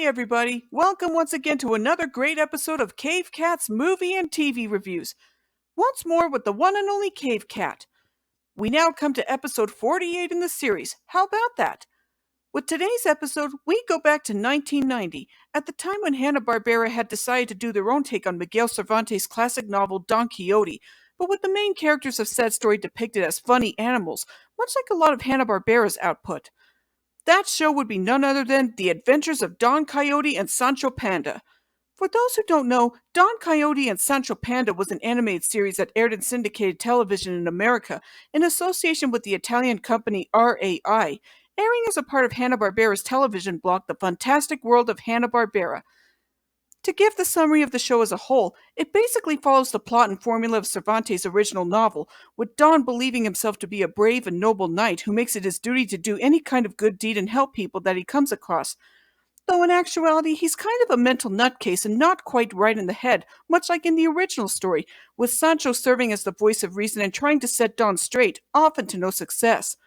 Hey everybody, welcome once again to another great episode of Cave Cat's movie and TV reviews. Once more with the one and only Cave Cat. We now come to episode 48 in the series. How about that? With today's episode, we go back to 1990, at the time when Hanna-Barbera had decided to do their own take on Miguel Cervantes' classic novel Don Quixote, but with the main characters of said story depicted as funny animals, much like a lot of Hanna-Barbera's output. That show would be none other than The Adventures of Don Coyote and Sancho Panda. For those who don't know, Don Coyote and Sancho Panda was an animated series that aired in syndicated television in America in association with the Italian company RAI, airing as a part of Hanna-Barbera's television block The Fantastic World of Hanna-Barbera. To give the summary of the show as a whole, it basically follows the plot and formula of Cervantes' original novel, with Don believing himself to be a brave and noble knight who makes it his duty to do any kind of good deed and help people that he comes across. Though in actuality, he's kind of a mental nutcase and not quite right in the head, much like in the original story, with Sancho serving as the voice of reason and trying to set Don straight, often to no success.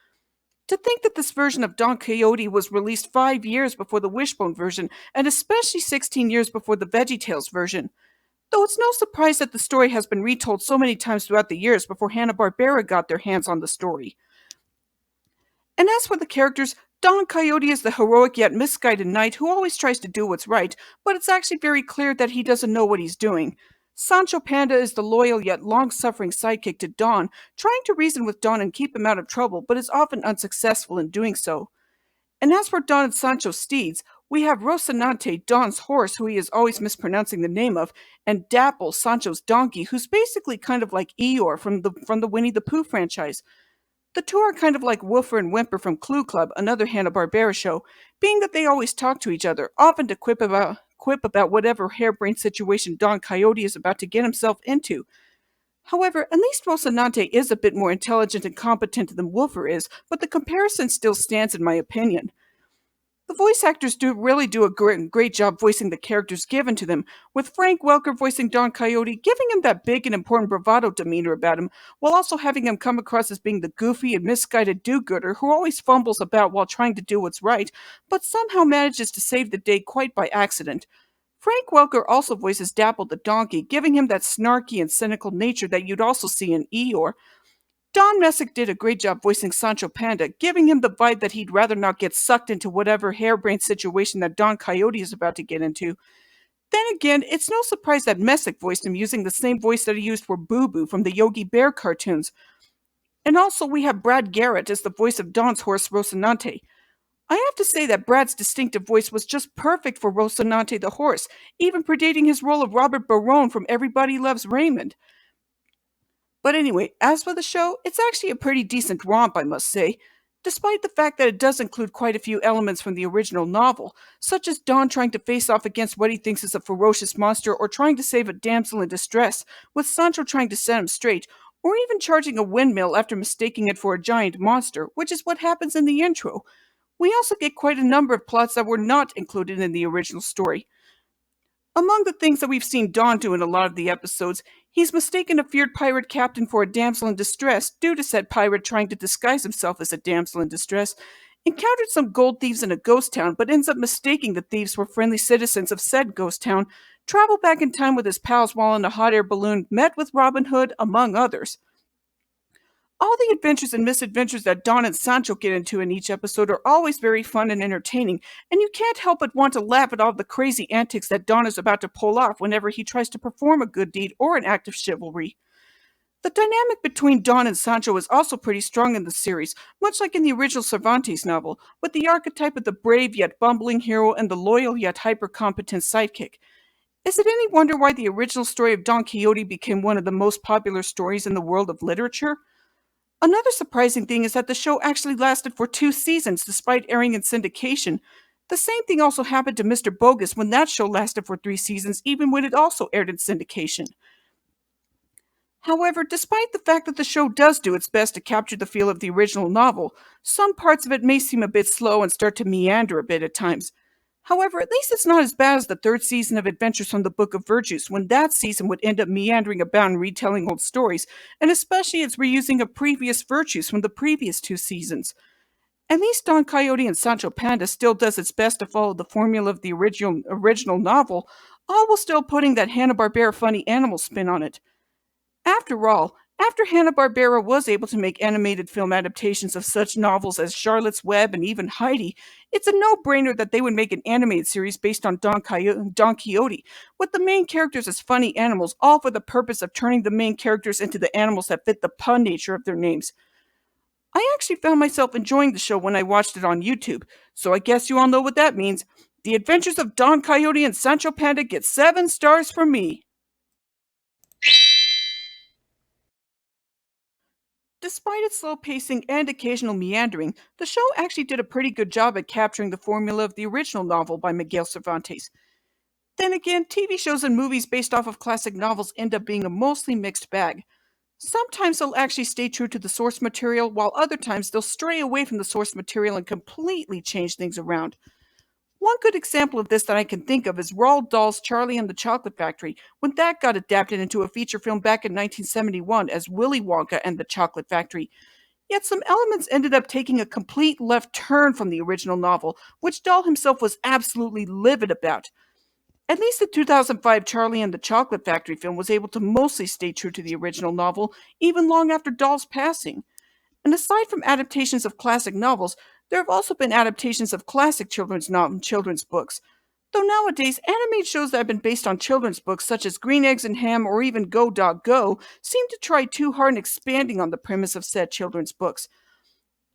To think that this version of Don Quixote was released 5 years before the Wishbone version, and especially 16 years before the VeggieTales version. Though it's no surprise that the story has been retold so many times throughout the years before Hanna-Barbera got their hands on the story. And as for the characters, Don Quixote is the heroic yet misguided knight who always tries to do what's right, but it's actually very clear that he doesn't know what he's doing. Sancho Panda is the loyal yet long-suffering sidekick to Don, trying to reason with Don and keep him out of trouble, but is often unsuccessful in doing so. And as for Don and Sancho's steeds, we have Rocinante, Don's horse, who he is always mispronouncing the name of, and Dapple, Sancho's donkey, who's basically kind of like Eeyore from the Winnie the Pooh franchise. The two are kind of like Woofer and Whimper from Clue Club, another Hanna-Barbera show, being that they always talk to each other, often to quip about whatever harebrained situation Don Quixote is about to get himself into. However, at least Rocinante is a bit more intelligent and competent than Woofer is, but the comparison still stands in my opinion. The voice actors really do a great job voicing the characters given to them, with Frank Welker voicing Don Quixote, giving him that big and important bravado demeanor about him, while also having him come across as being the goofy and misguided do-gooder who always fumbles about while trying to do what's right, but somehow manages to save the day quite by accident. Frank Welker also voices Dapple the donkey, giving him that snarky and cynical nature that you'd also see in Eeyore. Don Messick did a great job voicing Sancho Panda, giving him the vibe that he'd rather not get sucked into whatever harebrained situation that Don Quixote is about to get into. Then again, it's no surprise that Messick voiced him using the same voice that he used for Boo Boo from the Yogi Bear cartoons. And also we have Brad Garrett as the voice of Don's horse Rocinante. I have to say that Brad's distinctive voice was just perfect for Rocinante the horse, even predating his role of Robert Barone from Everybody Loves Raymond. But anyway, as for the show, it's actually a pretty decent romp, I must say, despite the fact that it does include quite a few elements from the original novel, such as Don trying to face off against what he thinks is a ferocious monster or trying to save a damsel in distress, with Sancho trying to set him straight, or even charging a windmill after mistaking it for a giant monster, which is what happens in the intro. We also get quite a number of plots that were not included in the original story. Among the things that we've seen Don do in a lot of the episodes, he's mistaken a feared pirate captain for a damsel in distress due to said pirate trying to disguise himself as a damsel in distress, encountered some gold thieves in a ghost town but ends up mistaking the thieves for friendly citizens of said ghost town, traveled back in time with his pals while in a hot air balloon, met with Robin Hood, among others. All the adventures and misadventures that Don and Sancho get into in each episode are always very fun and entertaining, and you can't help but want to laugh at all the crazy antics that Don is about to pull off whenever he tries to perform a good deed or an act of chivalry. The dynamic between Don and Sancho is also pretty strong in the series, much like in the original Cervantes novel, with the archetype of the brave yet bumbling hero and the loyal yet hyper-competent sidekick. Is it any wonder why the original story of Don Quixote became one of the most popular stories in the world of literature? Another surprising thing is that the show actually lasted for 2 seasons despite airing in syndication. The same thing also happened to Mr. Bogus when that show lasted for 3 seasons even when it also aired in syndication. However, despite the fact that the show does do its best to capture the feel of the original novel, some parts of it may seem a bit slow and start to meander a bit at times. However, at least it's not as bad as the 3rd season of Adventures from the Book of Virtues, when that season would end up meandering about and retelling old stories, and especially its reusing of previous virtues from the previous 2 seasons. At least Don Coyote and Sancho Panda still does its best to follow the formula of the original novel, all while still putting that Hanna-Barbera funny animal spin on it. After all, after Hanna-Barbera was able to make animated film adaptations of such novels as Charlotte's Web and even Heidi, it's a no-brainer that they would make an animated series based on Don Quixote, with the main characters as funny animals, all for the purpose of turning the main characters into the animals that fit the pun nature of their names. I actually found myself enjoying the show when I watched it on YouTube, so I guess you all know what that means. The Adventures of Don Coyote and Sancho Panda get 7 stars from me. Despite its slow pacing and occasional meandering, the show actually did a pretty good job at capturing the formula of the original novel by Miguel Cervantes. Then again, TV shows and movies based off of classic novels end up being a mostly mixed bag. Sometimes they'll actually stay true to the source material, while other times they'll stray away from the source material and completely change things around. One good example of this that I can think of is Roald Dahl's Charlie and the Chocolate Factory, when that got adapted into a feature film back in 1971 as Willy Wonka and the Chocolate Factory. Yet some elements ended up taking a complete left turn from the original novel, which Dahl himself was absolutely livid about. At least the 2005 Charlie and the Chocolate Factory film was able to mostly stay true to the original novel, even long after Dahl's passing. And aside from adaptations of classic novels, there have also been adaptations of classic children's books. Though nowadays, animated shows that have been based on children's books, such as Green Eggs and Ham or even Go Dog Go, seem to try too hard in expanding on the premise of said children's books.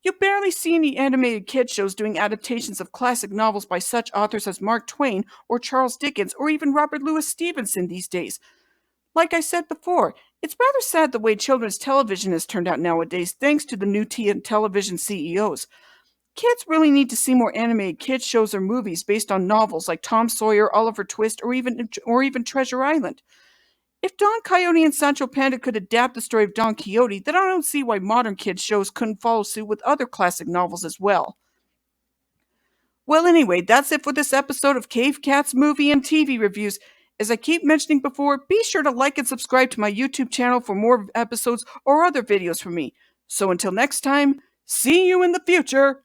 You barely see any animated kid shows doing adaptations of classic novels by such authors as Mark Twain or Charles Dickens or even Robert Louis Stevenson these days. Like I said before, it's rather sad the way children's television has turned out nowadays thanks to the new television CEOs. Kids really need to see more animated kids shows or movies based on novels like Tom Sawyer, Oliver Twist, or even Treasure Island. If Don Coyote and Sancho Panda could adapt the story of Don Quixote, then I don't see why modern kids shows couldn't follow suit with other classic novels as well. Well, anyway, that's it for this episode of Cave Cats movie and TV reviews. As I keep mentioning before, be sure to like and subscribe to my YouTube channel for more episodes or other videos from me. So until next time, see you in the future!